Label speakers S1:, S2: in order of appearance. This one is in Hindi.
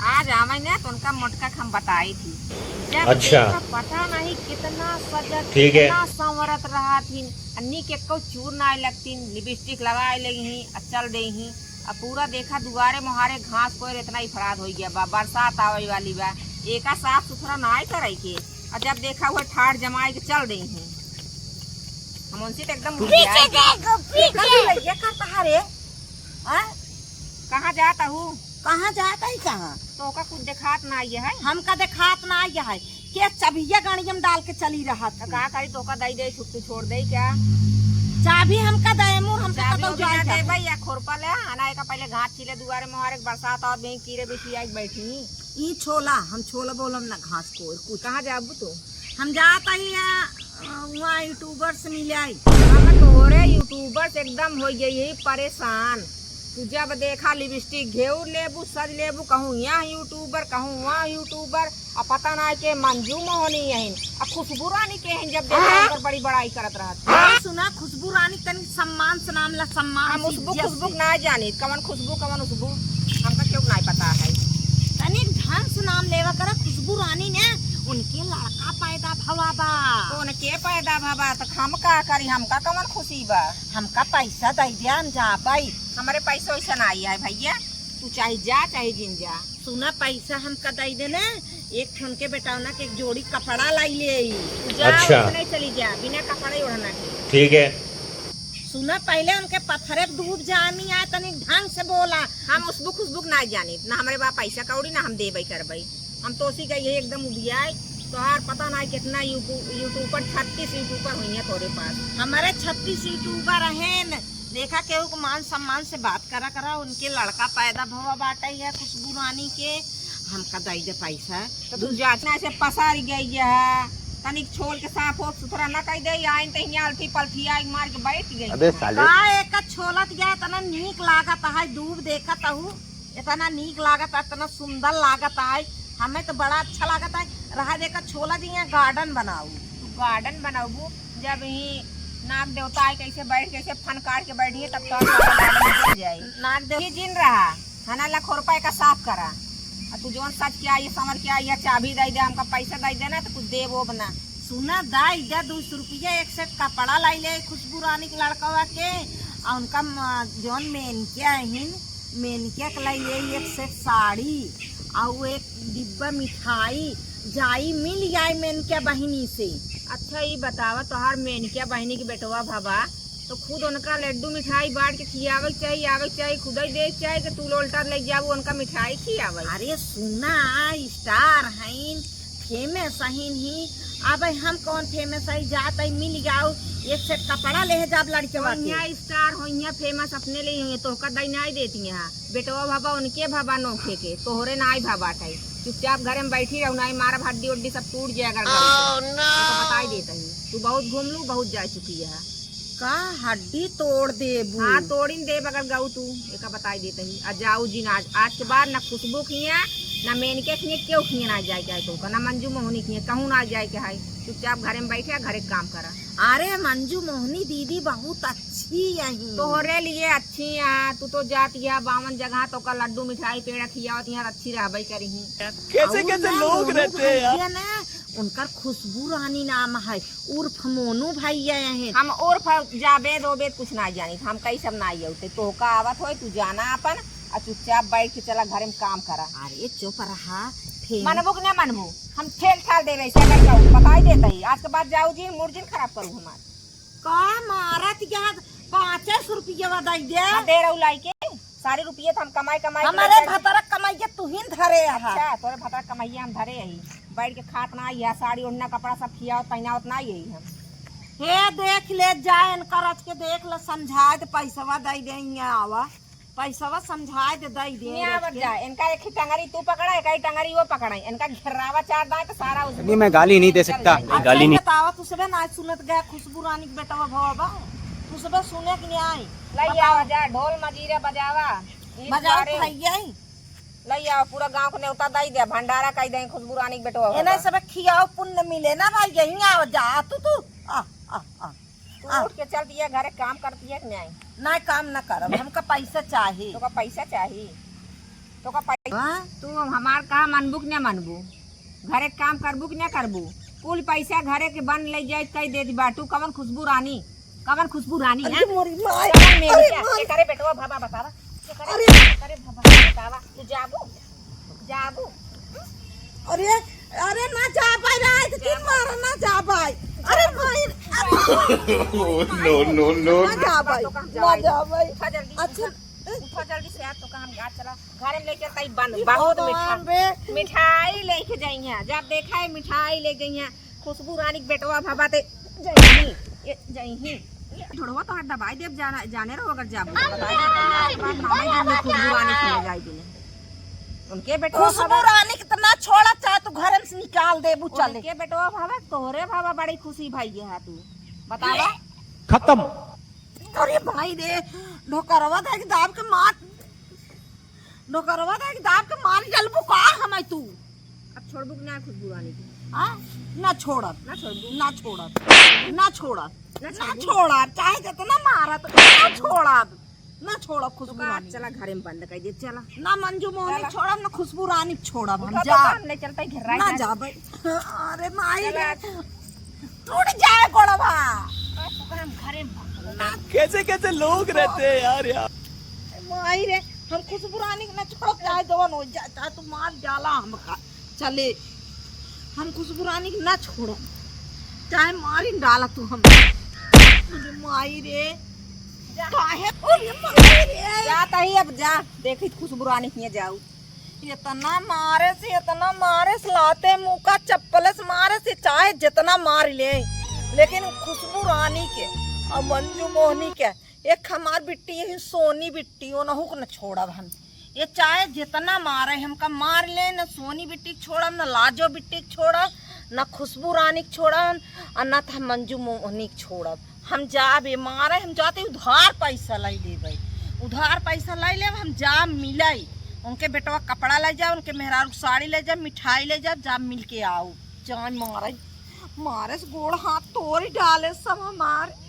S1: आज आवे ने तो उनका मोटका हम बताई थी। जब
S2: अच्छा।
S1: पता नहीं कितना सजत
S2: ठीक है।
S1: कितना संवरत रहा थी। अन्नी के को चूर ना लगती, लिपस्टिक लगाए लगी चल दे ही। अब पूरा देखा दुआरे मुहारे घास कोई इतना ही फराद हो गया बा। बरसात आवे वाली बा, एका साफ सुथरा ना करे के। और जब देखा हुआ ठाड़ जमाए के चल दे ही। हम उनसे तो एकदम कहाँ जाता हूँ,
S3: कहाँ जाता है कहाँ
S1: तो का कुछ देखात ना आई है।
S3: हमका देखात ना आया है के चबिया गाड़ियम डाल के चली रहा
S1: तो
S3: था।
S1: कहा करी तो का दई दे छुट्टी छोड़ दे क्या
S3: चाबी हमका देमू हमका
S1: चाबी
S3: कतौ
S1: उबी ना
S3: जाए
S1: दे
S3: था।
S1: भाई या खोरपा ले आना एक पहले घाट छिले दुआरे मोहारे बरसात और बें कीड़े बिछी आई बैठी।
S3: ई छोला हम छोला बोलम ना घास को कुछ।
S1: कहाँ जाबू तू?
S3: हम जाता ही वहाँ यूट्यूबर से मिले आई।
S1: हम तोरे यूट्यूबर से एकदम हो गई परेशान। तू जब देखा लिपस्टिक घेऊ लेबू सज लेबू, कहूँ यहाँ यूट्यूबर कहूँ वहाँ यूट्यूबर। अब पता ना के मंजू मोहनी यही अब खुशबू रानी के हैं। जब देखा बड़ी बड़ाई करत रहा
S3: सुना खुशबू रानी तनी सम्मान से नाम ला सम्मान
S1: हम
S3: से
S1: खुशबू
S3: इज्जत
S1: खुशबू
S3: से।
S1: ना जानी कवन खुशबू कवन खुशबू हमका क्यों नहीं पता है।
S3: तनी ढंग से नाम लेवा करा खुशबू रानी ने उनके लड़का पैदा भवा बा।
S1: तो उनके पैदा भबा तो हम का करी, हमका कवन खुशी बा।
S3: हमका पैसा दे दिया हम जा पाई।
S1: हमारे पैसा वैसा ना आई है भैया, तू चाहे जा चाहे जिन जा।
S3: सुना पैसा हमका दे देना एक ठन के बेटावना के एक जोड़ी कपड़ा लाई ले आई।
S1: तू जा
S2: अच्छा।
S1: नहीं चली जा बिना कपड़े ओढ़ना के।
S2: ठीक है।
S3: सुना पहले उनके पत्थरे डूब जानी आए तनी ढंग से बोला।
S1: हम उसबू खुशबू ना जानी ना हमारे पास पैसा कौड़ी ना हम देबई करबई। हम तो उसी का ये एकदम उबियाए तो यार पता ना कितना यूट्यूबर 36 यूट्यूबर हुई है तोरे पास।
S3: हमारे 36 यूट्यूबर हैं। देखा केहू को मान सम्मान से बात करा करा उनके लड़का पैदा भवा बाटे है खुशबू रानी के। हमका दे दे पैसा
S1: तो तू जाचना से पसारी गई है तनिक छोल के साफ हो सुथरा न कह दे आइन त हिया अल्थी पलथी आई मार के बैठ गई।
S2: अबे साले
S3: का एक छोलत गया इतना नीक लागत है दूब देखत हूँ इतना नीक लागत है इतना सुंदर लागत है। हमें तो बड़ा अच्छा लागत है। रहा देखा छोला जी यहाँ गार्डन बनाऊ।
S1: तू गार्डन बनाबू जब ही नाग देवता आई कैसे बैठ कैसे फन काट के बैठिए तब तो गार्डन जाए।
S3: नाग देव
S1: ये जिन रहा हना ला खोरपा का साफ करा। और तू जोन सच के आई समर के आई चाबी दे दे हमका पैसा दे देना तो कुछ दे वो बना।
S3: सुना दाई जा 200 रुपया एक सेट कपड़ा लाई ले खुशबू रानी के लड़का के। और उनका जोन मेनकिया हिन मेनकिया के लाई ले एक सेट साड़ी और एक डिब्बा मिठाई जाई मिल जाए मेनकिया बहिनी से।
S1: अच्छा ये बतावा तोहार मेनकिया बहनी की बेटवा भाबा तो खुद उनका लड्डू मिठाई बांट के खियावे चाहिए आवे चाहिए खुद ही दे चाहिए कि तू लोल्टा ले जाबू उनका मिठाई खियावे।
S3: अरे सुना स्टार हैं फेमस हैं ही। अब हम कौन फेमस है जाते मिल जाओ एक सेट कपड़ा ले जाब लड़के
S1: यहाँ स्टार हो यहाँ फेमस अपने लिए होंगे तो का दई नहीं देती यहाँ बेटवा भाबा उनके भाबा नोखे के तोहरे नाई भाबा टाई चुपचाप घर में बैठी रहो नाई मारा हड्डी उड्डी सब टूट जाएगा। तो बताई देता ही तू बहुत घूम लू बहुत जा चुकी है
S3: का हड्डी तोड़ दे।
S1: हाँ तोड़ी दे अगर गाऊ तू एक बताई देता ही आ जाऊ जिन आज के बाद न खुशबू खिया ना मेनके खिए क्यों खिए ना जाए के तो ना मंजू मोहनी खिए कहूँ ना जाए के है चुपचाप घर में बैठे घरे काम करा।
S3: अरे मंजू मोहनी दीदी बहुत अच्छी यही
S1: तोहरे लिए अच्छी है। तू तो जाती है 52 जगह तो का लड्डू मिठाई पेड़ा खियावत यहाँ अच्छी रहबई करी।
S2: कैसे कैसे लोग रहते हैं यार।
S3: ना उनका खुशबू रानी नाम है उर्फ मोनू भैया है।
S1: हम उर्फ जावेद ओबेद कुछ ना जानी हम कई सब ना होते तो का आवत हो तू जाना अपन और चुपचाप बैठ के चला घर में काम करा।
S3: अरे चुप रहा
S1: मनबू कि ना मनबू हम ठेल ठाल दे वैसे अगर जाऊ बताई देता ही आज के बाद जाऊ जी मुर्जिन खराब करू हमार
S3: का मारत क्या 500 रुपया
S1: दे रहू लाई के सारे रुपये तो हम कमाई कमाई
S3: हमारे भतरा कमाई के तू ही धरे है।
S1: अच्छा तोरे भतरा कमाइए हम धरे यही बैठ के खात ना आई साड़ी ओढ़ना कपड़ा सब खियावत पहनावत ना यही हम।
S3: हे देख ले जाए करज के देख ले समझाए दे पैसा दे दे आवा पैसा समझाए दे दे
S1: जा इनका एक ही टंगरी तू पकड़ा एक ही टंगरी वो पकड़ा इनका घेरावा चार दाए तो सारा
S2: नहीं मैं गाली नहीं दे सकता गाली नहीं।
S3: बतावा तू सबे ना सुनत गया खुशबू रानी के बेटा भवा तू सबे सुने कि नहीं आई
S1: लई आवा जा ढोल मजीरे बजावा
S3: बजाओ
S1: लई आओ पूरा गांव को न्योता दई दे भंडारा कई दे खुशबू रानी के बेटवा
S3: एने सबे खियाओ पुण्य मिले ना भाई यही आओ जा तू आ आ आ
S1: तू उठ के चलती है घरे काम करती है कि नहीं
S3: ना काम ना करब हमका पैसा चाहिए
S1: तो का पैसा चाहिए तो का पैसा तू हमार कहा मानबू कि ना मानबू, घरे काम करबू कि ना करबू, कुल पैसा घरे के बन ले जाए कई दे दी बाटू। कवन खुशबू रानी, कवन खुशबू रानी है करे बेटवा भाबा बतावा करे भाबा बतावा तू जाबू जाबू।
S3: अरे अरे ना जा भाई रात की मार ना जा भाई। अरे भाई
S2: नो नो नो
S3: ना जा भाई ना जा भाई।
S1: उठा जल्दी
S3: अच्छा
S1: उठा जल्दी से आ तो हम घर चला घर में लेके तई बन बहुत मिठाई लेके जाइए। जब देखा है मिठाई ले गई हैं खुशबू रानी के बेटवा भाबा ते जही थोड़ा तो दवाई देव जाने रहो अगर जाबू खुशबू रानी खेले जाए दिन उनके बेटवा
S3: खुशबू रानी कितना छोड़ा चाहे तू घर से निकाल दे बु चले
S1: उनके बेटवा भाबा तोहरे भाबा बड़ी खुशी भाई है तू बतावा
S2: खत्म।
S3: अरे भाई रे ढोकरवा दे के दाब के मार ढोकरवा दे के दाब के मार जलबू का हम तू
S1: अब छोड़बू ना खुशबू रानी की
S3: हां ना छोड़ब
S1: ना छोड़बू
S3: ना छोड़ब ना छोड़ब ना छोड़ब चाहे जितना मारत ना छोड़ब ना छोड़ब खुशबू रानी।
S1: चला घरे में बंद कर दे चला
S3: ना मंजू मोहनी छोड़ब ना खुशबू रानी छोड़ब हम
S1: उठा
S3: जा
S1: तो ले चलता घेरा
S3: ना जा भाई। अरे माई रे टूट जाए गोड़वा
S1: हम घरे में
S2: कैसे कैसे लोग रहते हैं यार यार।
S3: माई रे हम खुशबू रानी के ना छोड़ चाहे जवन हो जा चाहे तू मार डाला हमका चले हम खुशबू रानी के ना छोड़ो चाहे मार ही डाला तू हम। अरे माई रे काहे अरे माई रे
S1: जाता ही अब जा देखी खुशबू रानी के जाऊ
S3: इतना मारे से लाते मुंह का चप्पल से मारे से चाहे जितना मार ले लेकिन खुशबू रानी के और मंजू मोहनी के एक हमार बिट्टी यही सोनी बिट्टी ओनहु को न छोड़ब हम। ये चाहे जितना मारे हमका मार ले न सोनी बिट्टी छोड़ब न लाजो बिट्टी छोड़ब न खुशबू रानी छोड़ब और न तो मंजू मोहनी छोड़ब। हम जाबे मारे हम जाते उधार पैसा लाई लेबै उधार पैसा लाई लेब हम जा मिलाई उनके बेटवा कपड़ा ले जा उनके मेहरारू साड़ी ले जा मिठाई ले जा जा मिल के आओ जान मारे मारे से गोड़ हाथ तोड़ डाले सब मारे